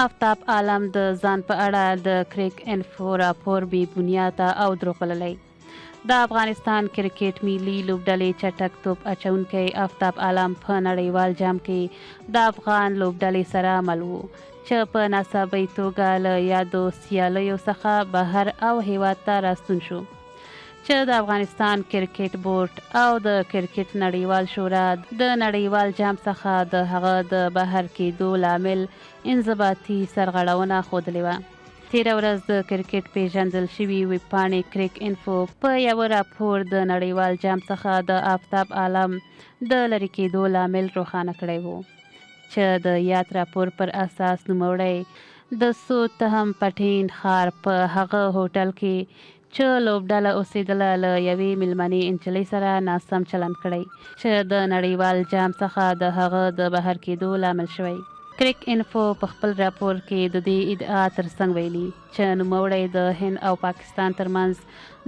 افتاب عالم د ځان په اړه د دکریک انفو راپور بې بنیاده او دروغ بللی. د افغانستان کرکټ ملي لوبډلې چټک توپ اچونکی افتاب عالم په نړیوال جام کې د افغان لوبډلې سره مل و چې په ناڅاپي توګه له یادو سیالیو څخه بهر او هیواد ته راستون شو، چې د افغانستان کرکټ بورډ او د کرکټ نړیوال شورا د نړیوال جام څخه د هغه د بهر کېدو لامل انضباطي سرغړونه ښودلې وه. تېره ورځ د کرکټ پیژندل شوي ویبپاڼې دکریک انفو په یوه راپور د نړیوال جام څخه د افتاب عالم د لرې کېدو لامل روښانه کړی و، چې د یاد راپور پر اساس نوموړی د سو تهم پټین ښار په هغه هوټل کې چې لوبډله اوسېدله له یوې میلمنې نجلۍ سره ناسم چلند کړی، چې د نړیوال جام څخه د هغه د بهر کېدو لامل شوی. دکریک انفو په خپل راپور کې د دې ادعا ترڅنګ ویلي چې نوموړی د هند او پاکستان ترمنځ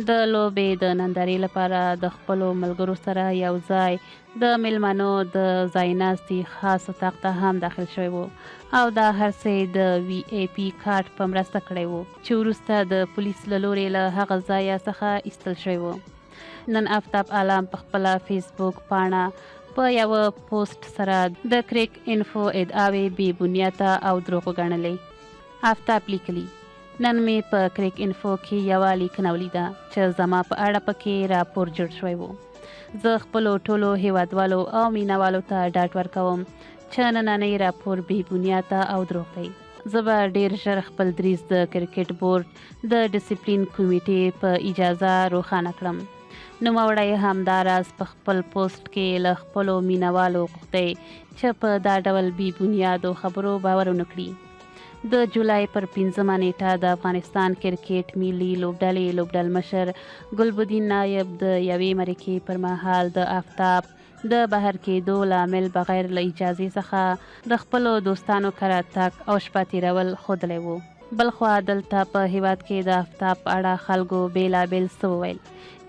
د لوبې د نندارې لپاره د خپلو ملګرو سره یو ځای د میلمنو د ځایناستي خاص اتاق ته هم داخل شوی و او دا هر څه د وي ای پي کارت په مرسته کړی و، چې وروسته د پولیس له لورې له هغه ځایه څخه ایستل شوی و. نن افتاب عالم په خپله فیسبوک پاڼه په یوه پوسټ سره د دکریک انفو ادعاوې بې بنیاده او دروغ وګڼلې. افتاب لیکلي: نن مې په دکریک انفو کې یوه لیکنه ولیده چې زما په اړه پکې راپور جوړ شوی و. زه خپلو ټولو هیوادوالو او مینوالو ته ډاډ ورکوم چې نننی راپور بې بنیاده او دروغ دی. زه به ډیر ژر خپل دریځ د کرکټ بورډ د ډسپلین کمیټې په اجازه روښانه کړم. نوموړی همداراز په خپل پوسټ کې له خپلو مینوالو غوښتی چې په دا ډول بې بنیادو خبرو باور ونه کړي. د جولای پر 5مه نیټه د افغانستان کرکټ ملي لوبډلې لوبډلمشر ګلبدین نایب د یوې مرکې پر مهال د افتاب د بهر کېدو لامل بغیر له اجازې څخه د خپلو دوستانو کره تګ او شپه تېرول ښودلی و. بلخوا دلته په هیواد کې د افتاب په اړه خلکو بېلابېل څه وویل،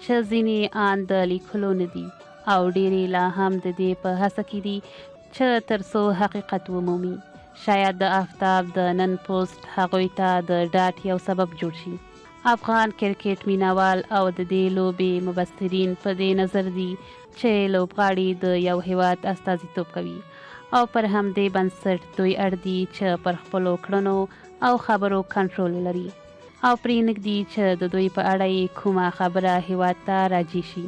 چې ځینې ان د لیکلو نه دي او ډېرې لا هم د دې په هڅه کې دي چې تر څو حقیقت ومومي. شاید د افتاب د نن پوسټ هغوی ته د ډاډ یو سبب جوړ شي. افغان کرکټ مینوال او د دې لوبې مبصرین په دې نظر دي چې لوبغاړي د یو هیواد استازیتوب کوي او پر همدې بنسټ دوی اړ دي چې پر خپلو کړنو او خبرو کنټرول ولري او پرې نږدي چې د دوی په اړه یې کومه خبره هیواد ته راجع شي.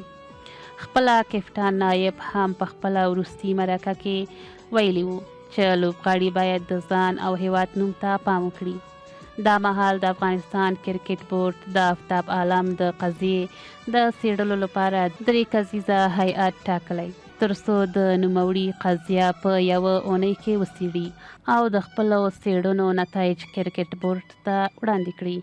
خپله کپټان نایب هم په خپله وروستي مرکه کې ویلي و چې لوبغاړي باید د ځان او هیواد نوم ته پام وکړي. دا مهال د افغانستان کرکټ بورډ د افتاب عالم د قضیې د څېړلو لپاره 3 کسیزه هیئت ټاکلی تر څو د نوموړي قضیه په یوه اونۍ کې وڅېړي او د خپلو څېړنو نتایج کرکټ بورډ ته وړاندې کړي.